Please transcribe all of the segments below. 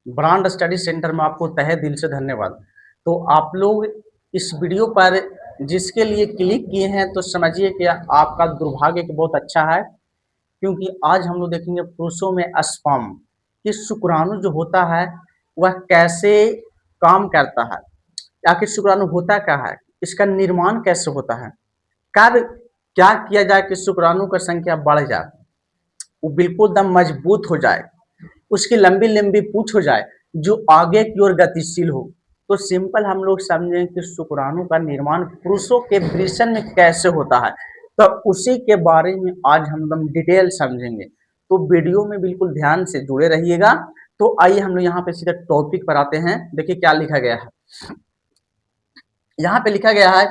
Brand study centre में आपको तहे दिल से धन्यवाद। तो आप लोग इस वीडियो पर जिसके लिए क्लिक किए हैं तो समझिए कि आपका दुर्भाग्य कि बहुत अच्छा है, क्योंकि आज हम लोग देखेंगे पुरुषों में स्पर्म कि शुक्राणु जो होता है वह कैसे काम करता है, आखिर शुक्राणु होता क्या है, इसका निर्माण कैसे होता है, कब क्या किया जाए कि शुक्राणु की संख्या बढ़ जाए, वो बिल्कुल दम मजबूत हो जाए, उसकी लंबी लंबी पूंछ हो जाए जो आगे की ओर गतिशील हो। तो सिंपल हम लोग समझें कि शुक्राणु का निर्माण पुरुषों के वृषण में कैसे होता है, तो उसी के बारे में आज हम लोग डिटेल समझेंगे। तो वीडियो में बिल्कुल ध्यान से जुड़े रहिएगा। तो आइए हम लोग यहाँ पे सीधे टॉपिक पर आते हैं। देखिए क्या लिखा गया है, यहाँ पे लिखा गया है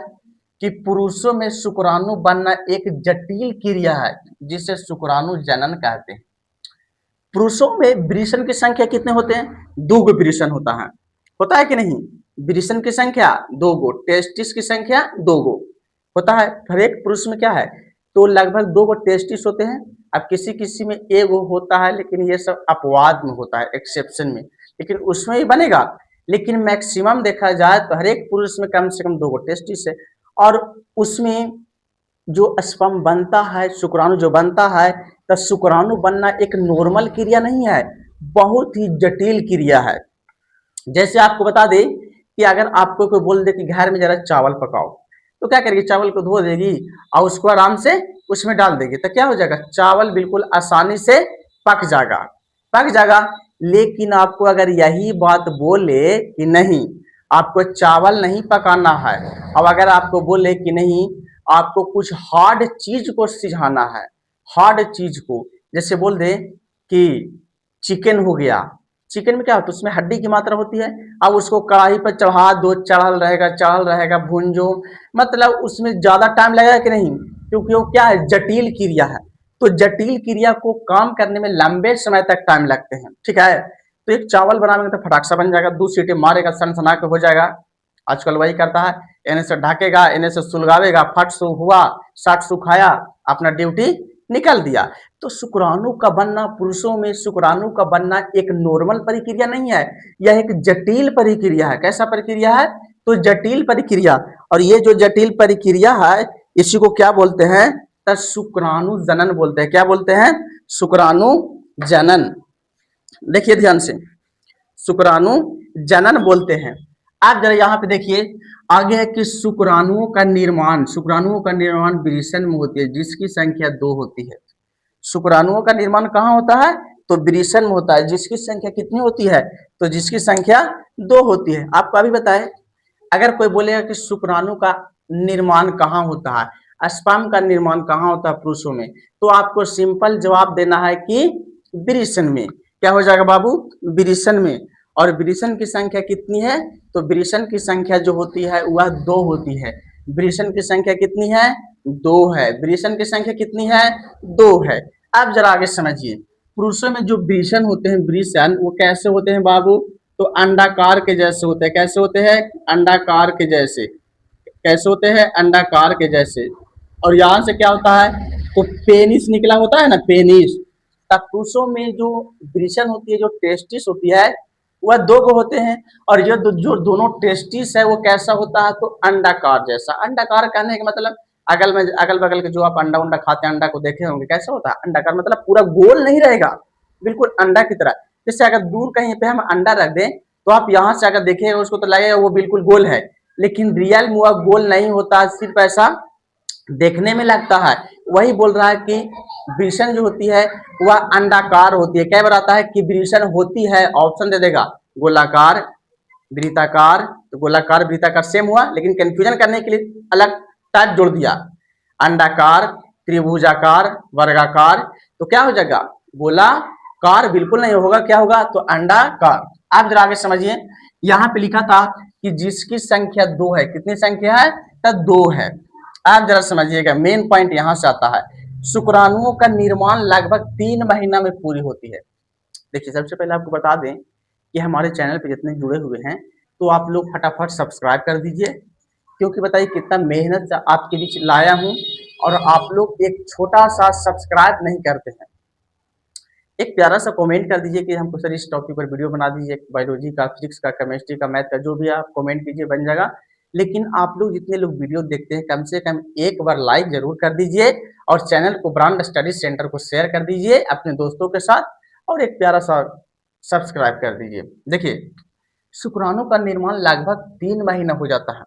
कि पुरुषों में शुक्राणु बनना एक जटिल क्रिया है जिसे शुक्राणु जनन कहते हैं। पुरुषों में वृषण की संख्या कितने होते हैं? 2 गो वृषण होता है कि नहीं? वृषण की संख्या 2 गो, टेस्टिस की संख्या 2 गो होता है। हर एक पुरुष में क्या है, तो लगभग 2 गो टेस्टिस होते हैं। अब किसी किसी में 1 गो होता है, लेकिन ये सब अपवाद में होता है, एक्सेप्शन में, लेकिन उसमें ही बनेगा। लेकिन मैक्सिमम देखा जाए तो हर एक पुरुष में कम से कम 2 गो टेस्टिस है। और उसमें जो स्पर्म बनता है, शुक्राणु जो बनता है, तो शुक्राणु बनना एक नॉर्मल क्रिया नहीं है, बहुत ही जटिल क्रिया है। जैसे आपको बता दें कि अगर आपको कोई बोल दे कि घर में जरा चावल पकाओ, तो क्या करेगी, चावल को धो देगी और उसको आराम से उसमें डाल देगी, तो क्या हो जाएगा, चावल बिल्कुल आसानी से पक जाएगा। लेकिन आपको अगर यही बात बोले कि नहीं, आपको चावल नहीं पकाना है, अब अगर आपको बोले कि नहीं, आपको कुछ हार्ड चीज को सिझाना है, हार्ड चीज को, जैसे बोल दे कि चिकन हो गया, चिकन में क्या होता है, उसमें हड्डी की मात्रा होती है। अब उसको कढ़ाई पर चढ़ा दो, चढ़ल रहेगा भूंजो, मतलब उसमें ज्यादा टाइम लगेगा कि नहीं, क्योंकि वो क्या है, जटिल क्रिया है। तो जटिल क्रिया को काम करने में लंबे समय तक टाइम लगते हैं, ठीक है। तो एक चावल बनाएंगे तो फटाक से बन जाएगा, 2 सीटी मारेगा, सनसना के हो जाएगा। आजकल वही करता है, इन्हें से ढकेगा, इन्हें से सुलगावेगा, फट सु हुआ, सट सुखाया, अपना ड्यूटी निकल दिया। तो शुक्राणु का बनना, पुरुषों में शुक्राणु का बनना एक नॉर्मल प्रक्रिया नहीं है, यह एक जटिल प्रक्रिया है। कैसा प्रक्रिया है, तो जटिल प्रक्रिया। और ये जो जटिल प्रक्रिया है, इसी को क्या बोलते हैं, तो शुक्राणु जनन बोलते हैं। क्या बोलते हैं, शुक्राणु जनन। देखिए ध्यान से, शुक्राणु जनन बोलते हैं। आप जरा यहाँ पे देखिए, आगे है कि शुक्राणुओं का निर्माण वृषण में होती है जिसकी संख्या 2 होती है। शुक्राणुओं का निर्माण कहाँ होता है, तो वृषण में होता है, जिसकी संख्या कितनी होती है, तो जिसकी संख्या 2 होती है। आपको अभी बताएं, अगर कोई बोलेगा कि शुक्राणु का निर्माण कहाँ होता है, स्पर्म का निर्माण कहाँ होता है पुरुषों में, तो आपको सिंपल जवाब देना है कि वृषण में। क्या हो जाएगा बाबू, वृषण में। और वृषण की संख्या कितनी है, तो वृषण की संख्या जो होती है वह 2 होती है। वृषण की संख्या कितनी है, 2 है। वृषण की संख्या कितनी है, 2 है। अब जरा आगे समझिए, पुरुषों में जो वृषण होते हैं, वृषण वो कैसे होते हैं बाबू, तो अंडाकार के जैसे होते हैं। कैसे होते हैं, अंडाकार के जैसे। कैसे होते हैं, अंडाकार के जैसे। और यहाँ से क्या होता है, तो पेनिस निकला होता है ना, पेनिस। तब पुरुषों में जो वृषण होती है, जो टेस्टिस होती है, वह 2 गो होते हैं। और ये जो दोनों टेस्टिस है वो कैसा होता है, तो अंडाकार जैसा। अंडाकार कहने का मतलब अगल बगल के जो आप अंडा उंडा खाते हैं, अंडा को देखे होंगे, कैसा होता है अंडाकार, मतलब पूरा गोल नहीं रहेगा, बिल्कुल अंडा की तरह। जैसे अगर दूर कहीं पे हम अंडा रख दें, तो आप यहाँ से अगर देखेंगे उसको तो लगेगा वो बिल्कुल गोल है, लेकिन रियल में वह गोल नहीं होता, सिर्फ ऐसा देखने में लगता है। वही बोल रहा है कि वृषण जो होती है वह अंडाकार होती है। क्या बताता है कि वृषण होती है, ऑप्शन दे देगा, गोलाकार, वृत्ताकार। तो गोलाकार वृत्ताकार सेम हुआ, लेकिन कंफ्यूजन करने के लिए अलग टाइप जोड़ दिया, अंडाकार, त्रिभुजाकार, वर्गाकार। तो क्या हो जाएगा, गोलाकार बिल्कुल नहीं होगा, क्या होगा, तो अंडाकार। आप जरा आगे समझिए, यहाँ पे लिखा था कि जिसकी संख्या 2 है, कितनी संख्या है, तो 2 है। आप जरा समझिएगा, मेन पॉइंट यहां से आता है, शुक्राणुओं का निर्माण लगभग 3 महीना में पूरी होती है। देखिए सबसे पहले आपको बता दें कि हमारे चैनल पे जितने जुड़े हुए हैं, तो आप लोग फटाफट सब्सक्राइब कर दीजिए, क्योंकि बताइए कितना मेहनत से आपके बीच लाया हूं, और आप लोग एक छोटा सा सब्सक्राइब नहीं करते हैं। एक प्यारा सा कमेंट कर दीजिए कि हमको सर इस टॉपिक पर वीडियो बना दीजिए, बायोलॉजी का, फिजिक्स का, केमिस्ट्री का, मैथ का, जो भी आप कमेंट कीजिए बन जाएगा। लेकिन आप लोग जितने लोग वीडियो देखते हैं कम से कम एक बार लाइक जरूर कर दीजिए और चैनल को ब्रांड स्टडी सेंटर को शेयर कर दीजिए अपने दोस्तों के साथ और एक प्यारा सा सब्सक्राइब कर दीजिए। देखिए, शुक्राणु का निर्माण लगभग 3 महीना हो जाता है,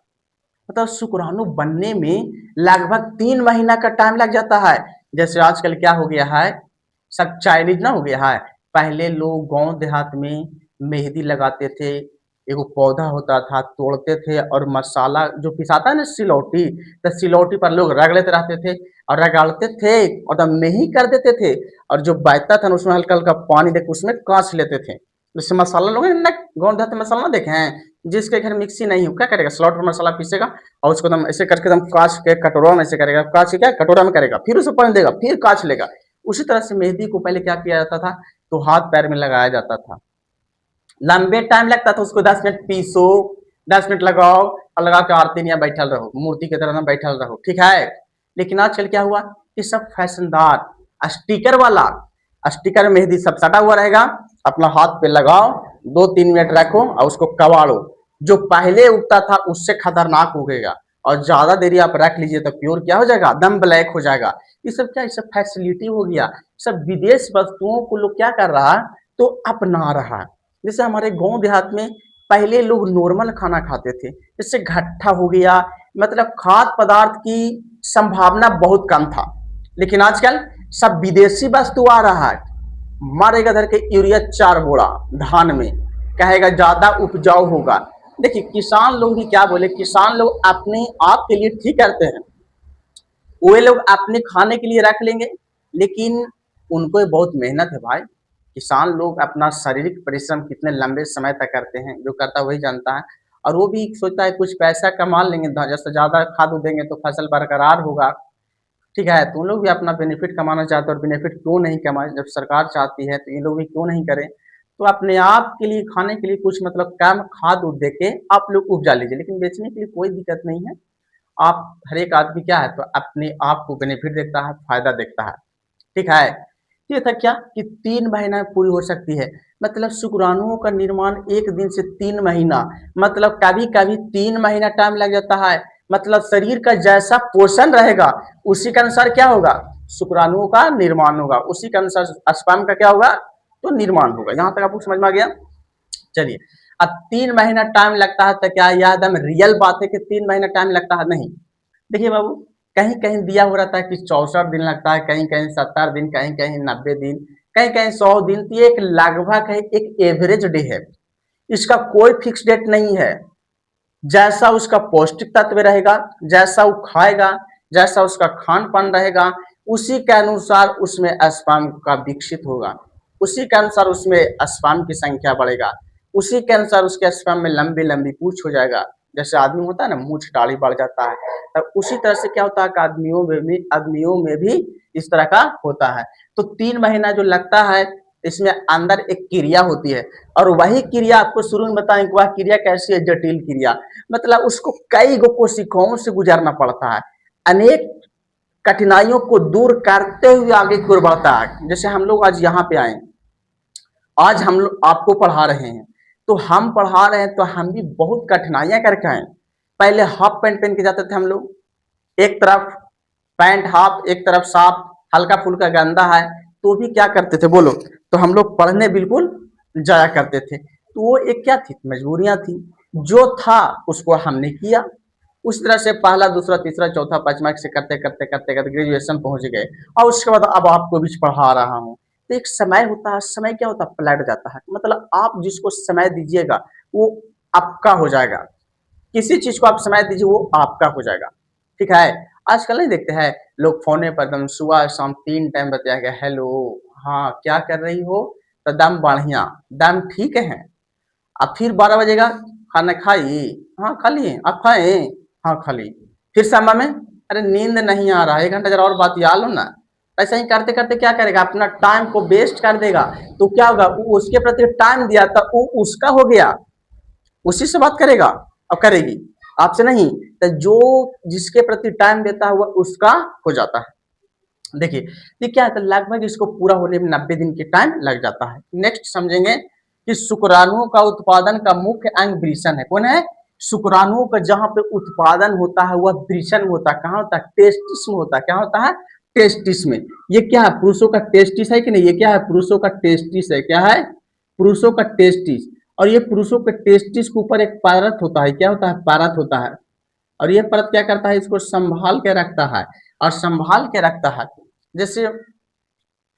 मतलब शुक्राणु बनने में लगभग 3 महीना का टाइम लग जाता है। जैसे आजकल क्या हो गया है, सब चाइनीज ना हो गया है। पहले लोग गांव देहात में मेहंदी लगाते थे, एगो पौधा होता था, तोड़ते थे और मसाला जो पिसाता है ना सिलौटी, तो सिलौटी पर लोग रगड़ लेते रहते थे और रगड़ते थे और तब मेही कर देते थे और जो बचता था ना उसमें हल्का हल्का पानी देकर उसमें कांच लेते थे। जैसे मसाला लोग ना गाँव देहात में मसाला ना देखे हैं, जिसके घर मिक्सी नहीं हो क्या करेगा, स्लॉट पर मसाला पीसेगा और उसको एकदम ऐसे करके एकदम कांच के कटोरा में ऐसे करेगा, कांच के क्या कटोरा में करेगा, फिर उसे पानी देगा, फिर कांच लेगा। उसी तरह से मेहंदी को पहले क्या किया जाता था, तो हाथ पैर में लगाया जाता था, लंबे टाइम लगता था उसको, 10 मिनट पीसो, 10 मिनट लगाओ और लगा के आरती नहीं बैठल रहो, मूर्ति की तरह ना बैठल रहो, ठीक है। लेकिन आजकल क्या हुआ, ये सब फैशनदार स्टिकर वाला, स्टिकर मेहंदी सब सटा हुआ रहेगा, अपना हाथ पे लगाओ, 2-3 मिनट रखो और उसको कबाड़ो। जो पहले उगता था उससे खतरनाक उगेगा और ज्यादा देरी आप रख लीजिए तो प्योर क्या हो जाएगा, दम ब्लैक हो जाएगा। ये सब क्या, ये सब फैसिलिटी हो गया, सब विदेश वस्तुओं को लोग क्या कर रहा है, तो अपना रहा है। जैसे हमारे गांव देहात में पहले लोग नॉर्मल खाना खाते थे, जैसे घट्टा हो गया, मतलब खाद्य पदार्थ की संभावना बहुत कम था। लेकिन आजकल सब विदेशी वस्तु आ रहा है, मारेगा धर के यूरिया 4 बोरा धान में, कहेगा ज्यादा उपजाऊ होगा। देखिए किसान लोग भी क्या बोले, किसान लोग अपने आप के लिए ठीक करते हैं, वे लोग अपने खाने के लिए रख लेंगे, लेकिन उनको बहुत मेहनत है भाई। किसान लोग अपना शारीरिक परिश्रम कितने लंबे समय तक करते हैं, जो करता है वही जानता है। और वो भी सोचता है कुछ पैसा कमा लेंगे, जैसे ज्यादा खाद देंगे तो फसल बरकरार होगा, ठीक है। तो उन लोग भी अपना बेनिफिट कमाना चाहते हैं और बेनिफिट क्यों नहीं कमाए, जब सरकार चाहती है तो ये लोग भी क्यों नहीं करें। तो अपने आप के लिए खाने के लिए कुछ मतलब कम खाद दे के आप लोग उपजा लीजिए, लेकिन बेचने के लिए कोई दिक्कत नहीं है। आप हर एक आदमी क्या है, तो अपने आप को बेनिफिट देखता है, फायदा देखता है, ठीक है। ये था क्या कि 3 महीना में पूरी हो सकती है, मतलब शुक्राणुओं का निर्माण 1 दिन से 3 महीना, मतलब कभी कभी 3 महीना टाइम लग जाता है। मतलब शरीर का जैसा पोषण रहेगा उसी के अनुसार क्या होगा, शुक्राणुओं का निर्माण होगा, उसी के अनुसार स्पर्म का क्या होगा, तो निर्माण होगा। यहाँ तक आपको समझ में आ गया। चलिए, अब 3 महीना टाइम लगता है तो क्या यह एकदम रियल बात है कि 3 महीना टाइम लगता है, नहीं। देखिए बाबू, कहीं कहीं दिया हो रहता है कि 64 दिन लगता है, कहीं कहीं 70 दिन, कहीं कहीं 90 दिन, कहीं कहीं 100 दिन। तो ये एक लगभग है, एक एवरेज डे है, इसका कोई फिक्स डेट नहीं है। जैसा उसका पौष्टिक तत्व रहेगा, जैसा वो खाएगा, जैसा उसका खान पान रहेगा, उसी के अनुसार उसमें स्पर्म का विकसित होगा, उसी के अनुसार उसमें स्पर्म की संख्या बढ़ेगा, उसी के अनुसार उसके स्पर्म में लंबी लंबी पूंछ हो जाएगा। जैसे आदमी होता है ना, मूछ दाढ़ी बढ़ जाता है, तो उसी तरह से क्या होता है कि आदमियों में भी इस तरह का होता है। तो 3 महीना जो लगता है, इसमें अंदर एक क्रिया होती है और वही क्रिया आपको शुरू में बताएं, वह क्रिया कैसी है, जटिल क्रिया, मतलब उसको कई गो कोशिकाओं से गुजरना पड़ता है, अनेक कठिनाइयों को दूर करते हुए आगे की ओर बढ़ता है। जैसे हम लोग आज यहाँ पे आए, आज हम लोग आपको पढ़ा रहे हैं, तो हम पढ़ा रहे हैं तो हम भी बहुत कठिनाइयां करके आए। पहले हाफ पैंट पहन के जाते थे हम लोग, एक तरफ पैंट हाफ, एक तरफ साफ, हल्का फुल्का गंदा है, तो भी क्या करते थे बोलो, तो हम लोग पढ़ने बिल्कुल जाया करते थे। तो वो एक क्या थी, मजबूरियां थी, जो था उसको हमने किया। उस तरह से पहला दूसरा तीसरा चौथा पांचवा से करते करते करते करते ग्रेजुएशन पहुंच गए और उसके बाद अब आपको भी पढ़ा रहा हूँ। तो एक समय होता है, समय क्या होता है, पलट जाता है, मतलब आप जिसको समय दीजिएगा वो आपका हो जाएगा, किसी चीज को आप समय दीजिए वो आपका हो जाएगा, ठीक है। आजकल नहीं देखते हैं लोग फोने पर दम सुबह शाम 3 टाइम बताया गया, हेलो, हाँ क्या कर रही हो, तो दम बढ़िया, दम ठीक है। अब फिर 12 बजेगा, खाना खाई, हाँ खा लिए, आप खाए, हाँ खा ली। फिर शाम में, अरे नींद नहीं आ रहा, 1 घंटा जरा और बात याद लो ना। ऐसा ही करते करते क्या करेगा, अपना टाइम को वेस्ट कर देगा। तो क्या होगा, वो उसके प्रति टाइम दिया था वो उसका हो गया, उसी से बात करेगा और करेगी, आपसे नहीं। तो जो जिसके प्रति टाइम देता है वह उसका हो जाता है। देखिए ये क्या है, तो लगभग इसको पूरा होने में 90 दिन के टाइम लग जाता है। नेक्स्ट समझेंगे कि शुक्राणुओं का उत्पादन का मुख्य अंग वृषण है। कौन है? शुक्राणुओं का जहां पे उत्पादन होता है वह वृषण होता है। कहाँ होता है? टेस्टिस में होता है। क्या होता है? टेस्टिस में। ये क्या है? पुरुषों का टेस्टिस है कि नहीं? ये क्या है? पुरुषों का टेस्टिस है। क्या है? पुरुषों का टेस्टिस। और ये पुरुषों के टेस्टिस के ऊपर एक परत होता है। क्या होता है? परत होता है। और ये परत क्या करता है? इसको संभाल के रखता है। और संभाल के रखता है, जैसे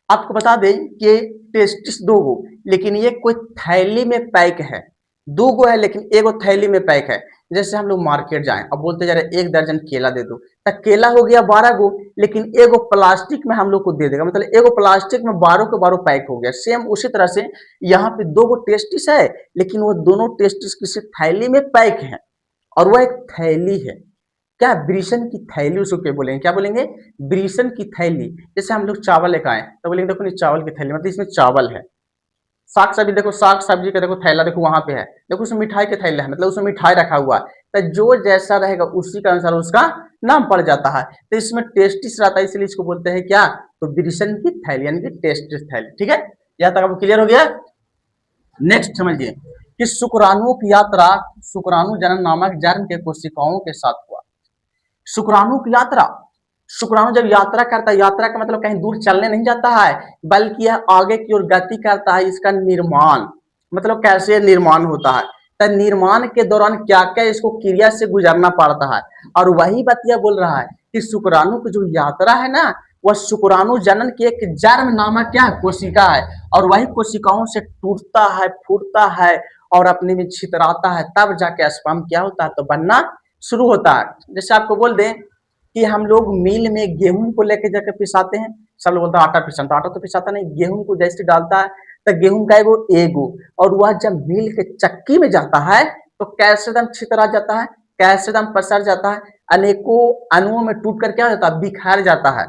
आपको बता दें कि टेस्टिस दो गो, लेकिन ये कोई थैली में पैक है। दो गो है लेकिन एगो थैली में पैक है। जैसे हम लोग मार्केट जाएं, अब बोलते जा रहे 1 दर्जन केला दे दो, तो केला हो गया 12 गो, लेकिन एगो प्लास्टिक में हम लोग को दे देगा, मतलब एगो प्लास्टिक में 12 के 12 पैक हो गया। सेम उसी तरह से यहाँ पे दो गो टेस्टिस है, लेकिन वो दोनों टेस्टिस किसी थैली में पैक है, और वह एक थैली है। क्या? ब्रीसन की थैली उसको क्या बोलेंगे? क्या बोलेंगे? ब्रीसन की थैली। जैसे हम लोग चावल लेकर आए तो बोलेंगे देखो नहीं चावल की थैली, मतलब इसमें चावल है। साग सब्जी देखो, साग सब्जी का देखो थैला देखो वहां पे है, देखो उसमें मिठाई के थैला है, मतलब उसमें मिठाई रखा हुआ है। तो जो जैसा रहेगा उसी के अनुसार उसका नाम पड़ जाता है। तो इसमें टेस्टिस रहता है, इसलिए इसको बोलते हैं क्या? तो ब्रीसन की थैली यानी कि टेस्टिस थैली। ठीक है, यहाँ तक आपको क्लियर हो गया? नेक्स्ट समझिए कि शुक्राणुओं की यात्रा शुक्राणु जनन नामक जर्म के कोशिकाओं के साथ हुआ। शुक्राणु की यात्रा, शुक्राणु जब यात्रा करता है, यात्रा का मतलब कहीं दूर चलने नहीं जाता है, बल्कि यह आगे की ओर गति करता है। इसका निर्माण, मतलब कैसे निर्माण होता है, तो निर्माण के दौरान क्या क्या इसको क्रिया से गुजरना पड़ता है। और वही बतिया बोल रहा है कि शुक्राणु की जो यात्रा है ना, वह शुक्राणु जनन की एक जर्म नामक क्या है? कोशिका है। और वही कोशिकाओं से टूटता है, फूटता है और अपने में छितराता है, तब जाके स्पर्म क्या होता है? तो बनना शुरू होता है। जैसे आपको बोल दें कि हम लोग मिल में गेहूं को लेके जाकर पिसाते हैं, सब लोग बोलते हैं आटा पिसाता, आटा तो पिसाता नहीं, गेहूं को जैसे डालता है तो गेहूं का एगो, और वह जब मिल के चक्की में जाता है तो कैसे दम छितरा जाता है, कैसे दम पसर जाता है, अनेकों अणुओं में टूट कर क्या हो जाता है? बिखर जाता है।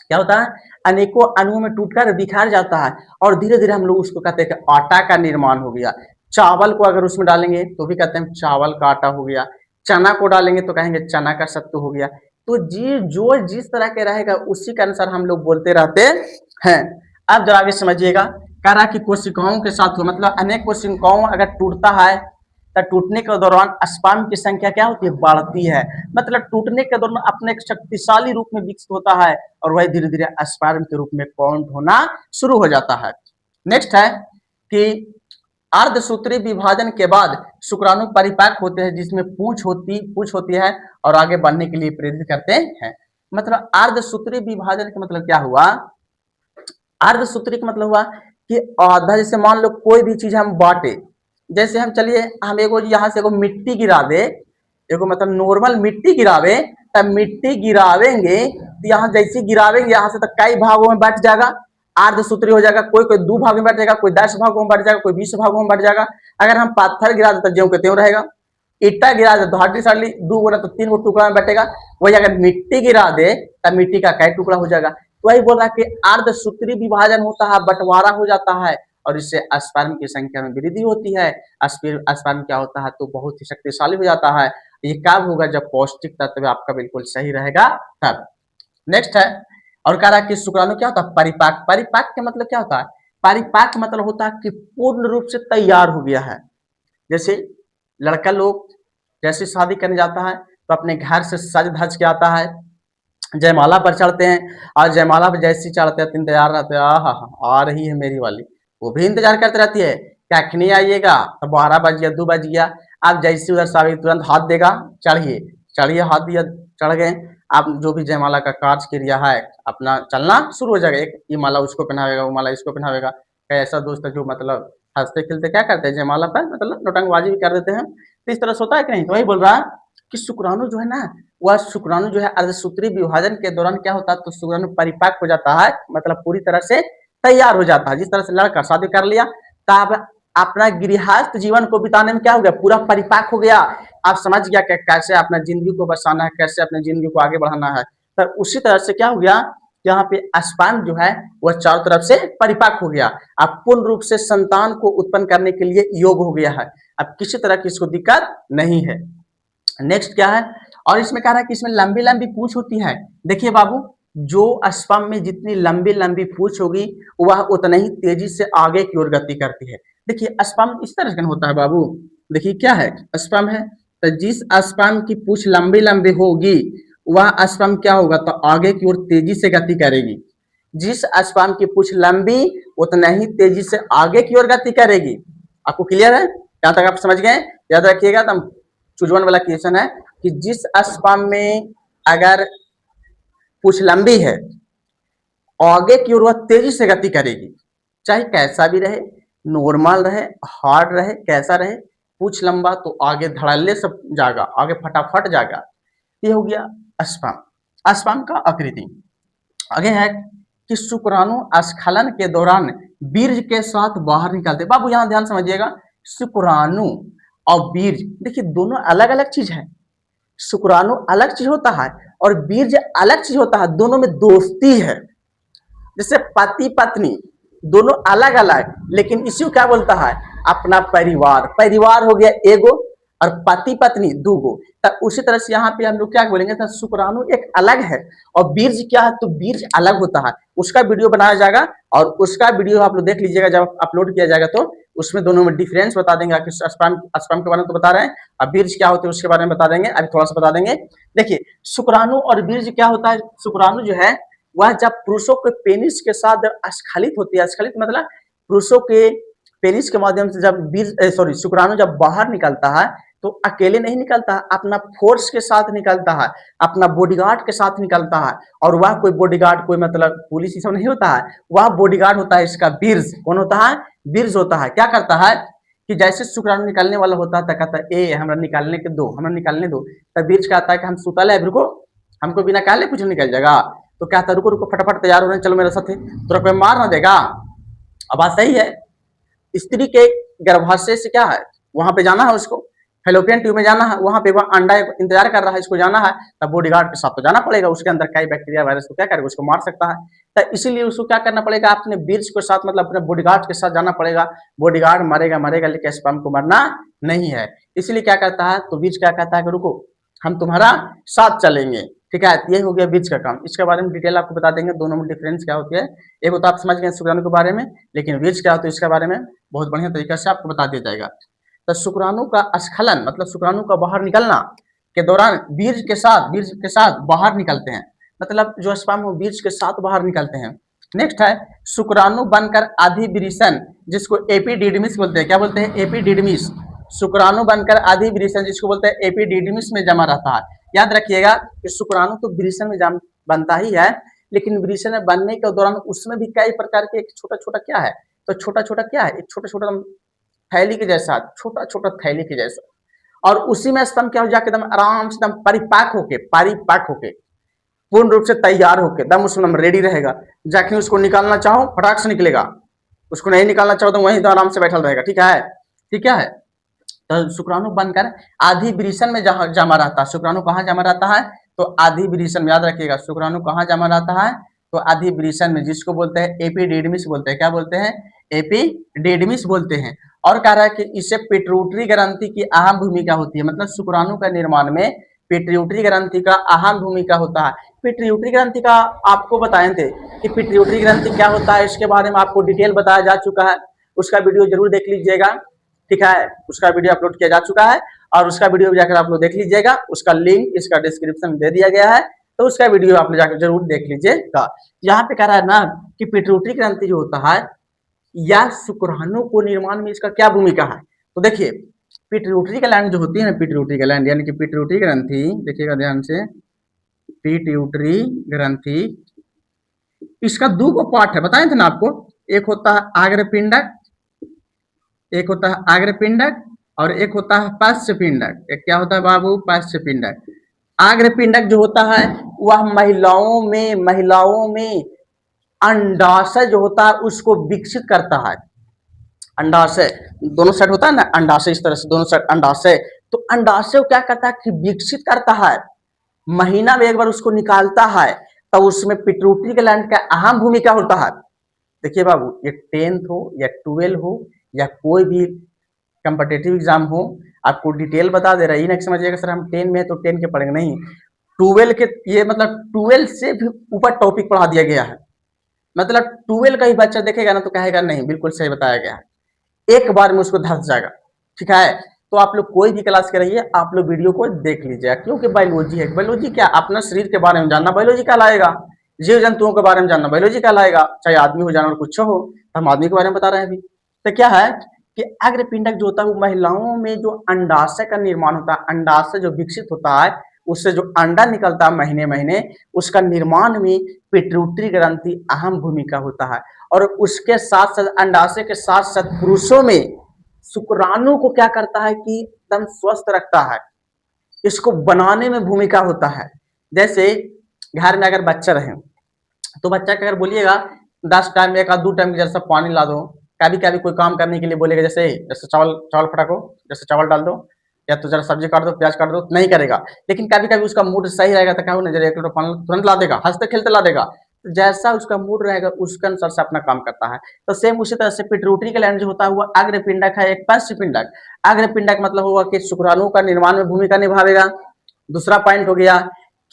क्या होता है? अनेकों अणुओं में टूटकर बिखर जाता है, और धीरे धीरे हम लोग उसको कहते हैं कि आटा का निर्माण हो गया। चावल को अगर उसमें डालेंगे तो भी कहते हैं चावल का आटा हो गया। चना को डालेंगे तो कहेंगे चना का सत्तू हो गया। तो जी जो जिस तरह के रहेगा उसी के अनुसार हम लोग बोलते रहते हैं। अब जरा आगे समझिएगा, कह रहा कि कोशिकाओं के साथ हो, मतलब अनेक कोशिकाओं अगर टूटता है तो टूटने के दौरान स्पर्म की संख्या क्या होती है? बढ़ती है। मतलब टूटने के दौरान अपने एक शक्तिशाली रूप में विकसित होता है, और वह धीरे धीरे स्पर्म के रूप में पॉइंट होना शुरू हो जाता है। नेक्स्ट है कि अर्धसूत्री विभाजन के बाद शुक्राणु परिपक्व होते हैं, जिसमें पूंछ होती है और आगे बढ़ने के लिए प्रेरित करते हैं। मतलब अर्धसूत्री विभाजन का मतलब क्या हुआ? अर्धसूत्री का मतलब हुआ कि आधा, जैसे मान लो कोई भी चीज हम बांटे, जैसे हम चलिए हम एगो यहाँ से एगो मिट्टी गिरा दे, एगो मतलब नॉर्मल मिट्टी गिरावे, तब मिट्टी गिरावेंगे तो यहाँ जैसे गिरावेंगे यहाँ से तो कई भागों में बट जाएगा, अर्धसूत्री हो जाएगा। कोई कोई 2 भाग में बट जाएगा, कोई 10 भागों में बट जाएगा, कोई 20 भागों में बट जाएगा। अगर हम पत्थर गिरा देते ज्यों के त्यों रहेगा, ईटा गिरा दे तो हार्डली सार्डली 2 गुना तो 3 गो टुकड़ा में बटेगा। वही अगर मिट्टी गिरा दे तब मिट्टी का कई टुकड़ा हो जाएगा। तो वही बोल रहा है कि अर्धसूत्री विभाजन होता है, बंटवारा हो जाता है, और इससे स्पर्म की संख्या में वृद्धि होती है। स्पर्म क्या होता है? तो बहुत ही शक्तिशाली हो जाता है। ये कब होगा? जब पौष्टिक तत्व आपका बिल्कुल सही रहेगा तब। नेक्स्ट है, और कह रहा है कि शुक्राणु क्या होता है? परिपाक। परिपाक का मतलब क्या होता है? परिपाक मतलब होता है कि पूर्ण रूप से तैयार हो गया है। जैसे लड़का लोग जैसे शादी करने जाता है तो अपने घर से सज धज के आता है, जयमाला पर चढ़ते हैं, और जयमाला पर जैसे ही चढ़ते हैं तो इंतजार रहते हैं, आ रही है मेरी वाली। वो भी इंतजार करते रहती है कि अखनी आइएगा, तो 12 बज गया, 2 बज गया। आप जैसे उधर से तुरंत हाथ देगा, चढ़िए चढ़िए, हाथ दिया, चढ़ गए। आप जो भी जयमाला का कार्य क्रिया है अपना चलना शुरू हो जाएगा। एक ये माला उसको पहनावेगा, वो माला इसको पहनावेगा। कई ऐसा दोस्त है जो मतलब हंसते खेलते क्या करते हैं, जयमाला पर मतलब नौटंकबाजी भी कर देते हैं। तो इस तरह से होता है कि नहीं? तो वही बोल रहा है कि शुक्राणु जो है ना, वह शुक्राणु जो है अर्धसूत्री विभाजन के दौरान क्या होता है? तो शुक्राणु परिपक्व हो जाता है, मतलब पूरी तरह से तैयार हो जाता है। जिस तरह से लड़का शादी कर लिया तब अपना गृहस्थ जीवन को बिताने में क्या हो गया? पूरा परिपक्व हो गया। आप समझ गया कि कैसे अपना जिंदगी को बसाना है, कैसे अपनी जिंदगी को आगे बढ़ाना है। तो उसी तरह से क्या हो गया? यहाँ पे स्पर्म जो है वह चारों तरफ से परिपक्व हो गया। अब पूर्ण रूप से संतान को उत्पन्न करने के लिए योग हो गया है। अब किसी तरह की इसको दिक्कत नहीं है। नेक्स्ट क्या है? और इसमें कह रहा है कि इसमें लंबी लंबी पूंछ होती है। देखिए बाबू, जो स्पर्म में जितनी लंबी लंबी पूंछ होगी वह उतना ही तेजी से आगे की ओर गति करती है। देखिए स्पर्म इस तरह का होता है बाबू, देखिए क्या है स्पर्म है, तो जिस स्पर्म की पूंछ लंबी लंबी होगी वह स्पर्म क्या होगा, तो आगे की ओर तेजी से गति करेगी। जिस स्पर्म की पूंछ लंबी उतना ही तेजी से आगे की ओर गति करेगी। आपको क्लियर है, यहाँ तक आप समझ गए? याद रखिएगा, तो चूजवन वाला क्वेश्चन है कि जिस स्पर्म में अगर पूंछ लंबी है आगे की ओर वह तेजी से गति करेगी, चाहे कैसा भी रहे, नॉर्मल रहे, हार्ड रहे, कैसा रहे, पूंछ लंबा तो आगे धड़ल्ले सब जाएगा, आगे फटाफट जाएगा। ये हो गया स्पर्म। स्पर्म का आकृति। आगे है कि शुक्राणु स्खलन के दौरान बीज के साथ बाहर निकलते। बाबू यहाँ ध्यान समझिएगा, शुक्राणु और बीज देखिए दोनों अलग अलग चीज है। शुक्राणु अलग चीज होता है और बीज अलग चीज होता है, दोनों में दोस्ती है। जैसे पति पत्नी दोनों अलग अलग, लेकिन इसी को क्या बोलता है, अपना परिवार। परिवार हो गया एगो और पति पत्नी दूगो। तो उसी तरह से यहाँ पे हम लोग क्या बोलेंगे, तो शुक्राणु एक अलग है और बीज क्या है, तो बीज अलग होता है। उसका वीडियो बनाया जाएगा और उसका वीडियो आप लोग देख लीजिएगा, जब अपलोड किया जाएगा तो उसमें दोनों में डिफरेंस बता देंगे। स्पर्म के बारे में तो बता रहे हैं, अब बीज क्या होते हैं उसके बारे में बता देंगे, अभी थोड़ा सा बता देंगे। देखिए शुक्राणु और बीज क्या होता है, शुक्राणु जो है वह जब पुरुषों के पेनिस के साथ स्खलित होती है, स्खलित मतलब पुरुषों के पेनिस के माध्यम से जब बीज शुक्राणु जब बाहर निकलता है तो अकेले नहीं निकलता है, अपना फोर्स के साथ निकलता है, अपना बॉडीगार्ड के साथ निकलता है। और वह कोई बॉडीगार्ड कोई मतलब पुलिस ये सब नहीं होता है, वह बॉडीगार्ड होता है इसका बीज। कौन होता है, बीज होता है। क्या करता है कि जैसे शुक्राणु निकलने वाला होता है तो कहता है ए हमरा निकालने के दो, हमरा निकालने दो। तब बीज कहता है कि हम सुतल है, रुको, हमको बिना काले कुछ निकल जाएगा। तो क्या था, रुको रुको फटाफट तैयार हो रहे, चलो मेरे साथ, तो कोई मार ना देगा। अब बात सही है, स्त्री के गर्भाशय से क्या है, वहां पे जाना है उसको, फेलोपियन ट्यूब में जाना है, वहां पे वह अंडा इंतजार कर रहा है, इसको जाना है, तब बॉडीगार्ड के साथ तो जाना पड़ेगा। उसके अंदर कई बैक्टीरिया वायरस को क्या करेगा, उसको मार सकता है। तो इसीलिए उसको क्या करना पड़ेगा, अपने बीज के साथ मतलब अपने बॉडीगार्ड के साथ जाना पड़ेगा। बॉडीगार्ड मरेगा मरेगा, लेकिन स्पर्म को मरना नहीं है। इसलिए क्या करता है, तो बीज क्या कहता है कि रुको हम तुम्हारा साथ चलेंगे, ठीक है। ये हो गया बीज का काम। इसके बारे में डिटेल आपको बता देंगे, दोनों में डिफरेंस क्या होती है। एक तो आप समझ गए शुक्राणु के बारे में, लेकिन बीज क्या होता है इसके बारे में बहुत बढ़िया तरीके से आपको बता दिया जाएगा। तो शुक्राणु का स्खलन मतलब शुक्राणु का बाहर निकलना के दौरान बीज के साथ बाहर निकलते हैं, मतलब जो स्पर्म वो बीज के साथ बाहर निकलते हैं। नेक्स्ट है शुक्राणु बनकर अधिविरिसन, जिसको एपिडिडमिस बोलते हैं। क्या बोलते हैं, एपिडिडमिस। शुक्राणु बनकर अधिविरिसन जिसको बोलते हैं एपिडिडमिस में जमा रहता है। याद रखिएगा कि शुक्राणु तो विरिसन में बनता ही है, लेकिन विरिसन में बनने के दौरान उसमें भी कई प्रकार के एक छोटा छोटा क्या है, तो छोटा छोटा क्या है, एक छोटा छोटा थैली के जैसा, छोटा छोटा थैली के जैसा, और उसी में स्तंभ क्या हो जाके एकदम आराम से एकदम परिपाक होके पूर्ण रूप से तैयार होके एकदम उसमें रेडी रहेगा। जाके उसको निकालना चाहो फटाक से निकलेगा, उसको नहीं निकालना चाहो तो वहीं तो आराम से बैठा रहेगा। ठीक है, ठीक है। तो शुक्राणु बनकर अधिविरिसन में जमा रहता है। शुक्राणु कहाँ जमा रहता है, तो अधिविरिसन में। याद रखिएगा शुक्राणु कहाँ जमा रहता है, तो अधिविरिसन में, जिसको बोलते हैं एपिडिडमिस बोलते हैं। क्या बोलते हैं, एपिडिडमिस बोलते हैं। और कह रहा है कि इससे पिट्यूटरी ग्रंथि की अहम भूमिका होती है, मतलब शुक्राणु का निर्माण में पिट्यूटरी ग्रंथि का अहम भूमिका होता है। पिट्यूटरी ग्रंथि का आपको बताए थे कि पिट्यूटरी ग्रंथि क्या होता है, इसके बारे में आपको डिटेल बताया जा चुका है, उसका वीडियो जरूर देख लीजिएगा। ठीक है, उसका वीडियो अपलोड किया जा चुका है और उसका वीडियो जाकर आप लोग देख लीजिएगा, उसका लिंक इसका डिस्क्रिप्शन में दे दिया गया है, तो उसका वीडियो आप लोग जाकर जरूर देख लीजिएगा। यहाँ पे कह रहा है ना कि पिट्यूटरी ग्रंथि जो होता है या शुक्राणु को निर्माण में इसका क्या भूमिका है। तो देखिए पिट्यूटरी ग्लैंड जो होती है ना, पिट्यूटरी ग्लैंड यानी कि पिट्यूटरी ग्रंथि, देखिएगा ध्यान से, पिट्यूटरी ग्रंथि इसका दो को पार्ट है, बताए थे ना आपको, एक होता है आग्रपिंडक, एक होता है आग्रपिंडक और एक होता है पार्श्वपिंडक। एक क्या होता है बाबू, पार्श्वपिंडक। आग्रपिंडक जो होता है वह महिलाओं में अंडाशय जो होता है उसको विकसित करता है। अंडाशय दोनों साइड होता है ना, अंडाशय इस तरह से दोनों साइड अंडाशय, तो अंडाशय क्या करता है कि विकसित करता है, महीना में एक बार उसको निकालता है, तो उसमें पिट्यूटरी ग्लैंड का अहम भूमिका होता है। देखिए बाबू, ये 10th हो या 12 हो या कोई भी कॉम्पिटिटिव एग्जाम हो, आपको डिटेल बता दे रहा है, नहीं समझिएगा सर हम 10 में तो 10 के पढ़ेंगे, नहीं, 12 के ये मतलब 12 से भी ऊपर टॉपिक पढ़ा दिया गया है। मतलब 12 का ही बच्चा देखेगा ना तो कहेगा नहीं बिल्कुल सही बताया गया है, एक बार में उसको धस जाएगा। ठीक है, तो आप लोग कोई भी क्लास कराइए, आप लोग वीडियो को देख लीजिएगा, क्योंकि बायोलॉजी है। बायोलॉजी क्या, अपना शरीर के बारे में जानना बायोलॉजी कहलाएगा, जीव जंतुओं के बारे में जानना बायोलॉजी कहलाएगा, चाहे आदमी हो जानवर कुछ हो। हम आदमी के बारे में बता रहे हैं अभी। तो क्या है कि अग्रपिंडक जो होता है वो महिलाओं में जो अंडाशय का निर्माण होता है, अंडाशय जो विकसित होता है, उससे जो अंडा निकलता है महीने महीने, उसका निर्माण में पिट्यूटरी ग्रंथि अहम भूमिका होता है। और उसके साथ साथ अंडाशय के साथ साथ पुरुषों में शुक्राणु को क्या करता है कि एकदम स्वस्थ रखता है, इसको बनाने में भूमिका होता है। जैसे घर में अगर बच्चा रहे तो बच्चा का अगर बोलिएगा 10 टाइम एक आध 2 टाइम जैसा पानी ला दो, कभी कभी कोई काम करने के लिए बोलेगा, जैसे जैसे चावल चावल फटाको, जैसे चावल डाल दो या तो जरा सब्जी काट दो, प्याज काट दो, नहीं करेगा। लेकिन कभी कभी उसका मूड सही रहेगा तो क्या हो ना, जरा 1 लीटर पानी तुरंत ला देगा, हंसते खेलते ला देगा। तो जैसा उसका मूड रहेगा उसके अनुसार से अपना काम करता है। तो सेम उसी तरह से पिट्यूटरी ग्लैंड जो होता है वो अग्रपिंडक है, एक पश्चपिंडक। अग्रपिंडक मतलब होगा कि शुक्राणु का निर्माण में भूमिका निभावेगा। दूसरा पॉइंट हो गया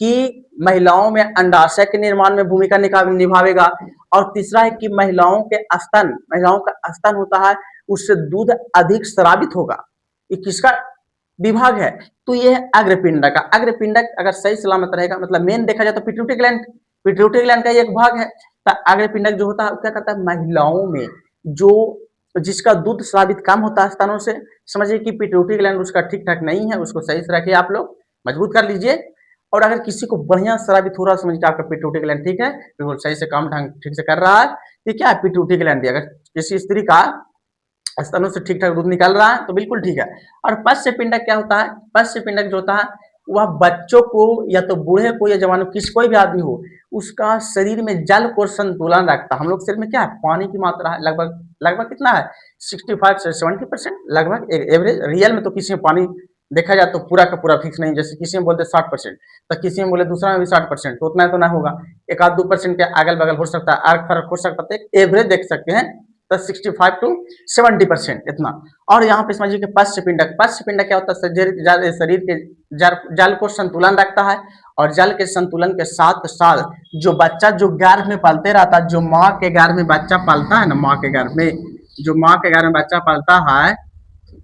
कि महिलाओं में अंडाशय के निर्माण में भूमिका निभावेगा। और तीसरा है कि महिलाओं का स्तन होता है, उससे दूध अधिक स्रावित होगा। ये किसका विभाग है, तो ये है अग्रपिंडक का। अग्रपिंडक अगर सही सलामत रहेगा, मतलब मेन देखा जाए तो पिट्यूटरी ग्लैंड का एक भाग है। तो अग्रपिंडक जो होता है क्या करता है, महिलाओं में जो जिसका दूध स्रावित कम होता है स्तनों से, समझिए कि पिट्यूटरी ग्लैंड उसका ठीक ठाक नहीं है, उसको सही से रखिए, आप लोग मजबूत कर लीजिए। और अगर किसी को बढ़िया स्रावित हो रहा है, समझिए आपका पिट्यूटरी ग्लैंड ठीक है, बिल्कुल सही से काम ढंग ठीक से कर रहा है, ये क्या है पिट्यूटरी ग्लैंड। अगर किसी स्त्री का स्तनों से ठीक ठाक दूध निकल रहा है तो बिल्कुल ठीक है। और पश्चपिंडक क्या होता है, पश्चपिंडक जो होता है वह बच्चों को या तो बूढ़े को या जवानों किस कोई भी आदमी हो, उसका शरीर में जल को संतुलन रखता है। हम लोग शरीर में क्या है, पानी की मात्रा है लगभग लगभग कितना है 65 से 70% लगभग एवरेज। रियल में तो किसी में पानी देखा जाए तो पूरा का पूरा फिक्स नहीं, जैसे किसी में बोलते 60%, तो किसी में बोले दूसरा में भी 60%, तो उतना तो ना होगा, 1-2% के अगल बगल हो सकता है, अर्क फर्क हो सकता है, एवरेज देख सकते हैं तो 65 to 70% इतना। और यहाँ पे समझिए कि पश्चपिंडक क्या होता है, शरीर के जल को संतुलन रखता है। और जल के संतुलन के साथ साथ जो बच्चा जो गर्भ में पलते रहता है, जो माँ के गर्भ में बच्चा पलता है ना, माँ के गर्भ में जो माँ के गर्भ में बच्चा पलता है,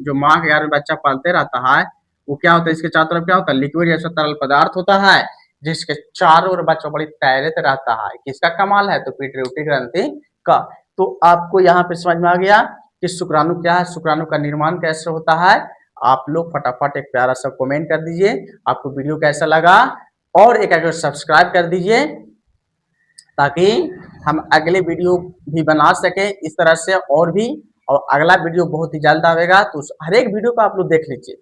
जो माँ के गर्भ में बच्चा पलते रहता है, वो क्या होता है, इसके चारों तरफ क्या होता है, लिक्विड जैसा तरल पदार्थ होता है, जिसके चारों ओर बच्चा बड़ी तैरते रहता है। किसका कमाल है, तो पिट्यूटरी ग्रंथि का। तो आपको यहाँ पे समझ में आ गया कि शुक्राणु क्या है, शुक्राणु का निर्माण कैसे होता है। आप लोग फटाफट एक प्यारा सा कमेंट कर दीजिए आपको वीडियो कैसा लगा, और एक अगर सब्सक्राइब कर दीजिए ताकि हम अगले वीडियो भी बना सके इस तरह से और भी। और अगला वीडियो बहुत ही जल्द आएगा, तो हर एक वीडियो को आप लोग देख लीजिए।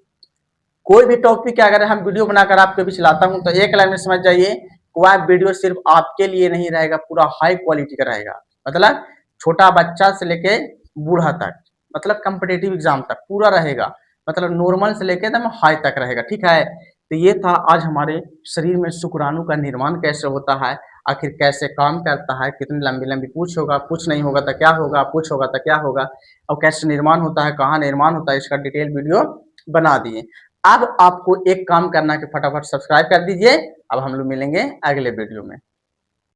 कोई भी टॉपिक अगर हम वीडियो बनाकर आपके बीच लाता हूं तो एक लाइन में समझ जाइए, वह वीडियो सिर्फ आपके लिए नहीं रहेगा, पूरा हाई क्वालिटी का रहेगा। मतलब छोटा बच्चा से लेके बूढ़ा तक, मतलब कॉम्पिटिटिव एग्जाम तक पूरा रहेगा, मतलब नॉर्मल से लेके एकदम हाई तक रहेगा। ठीक है, तो ये था आज हमारे शरीर में शुक्राणु का निर्माण कैसे होता है, आखिर कैसे काम करता है, कितनी लंबी लंबी पूछ होगा, पूछ नहीं होगा तो क्या होगा, पूछ होगा तो क्या होगा, और कैसे निर्माण होता है, कहाँ निर्माण होता है, इसका डिटेल वीडियो बना दिए। अब आपको एक काम करना है कि फटाफट सब्सक्राइब कर दीजिए। अब हम लोग मिलेंगे अगले वीडियो में।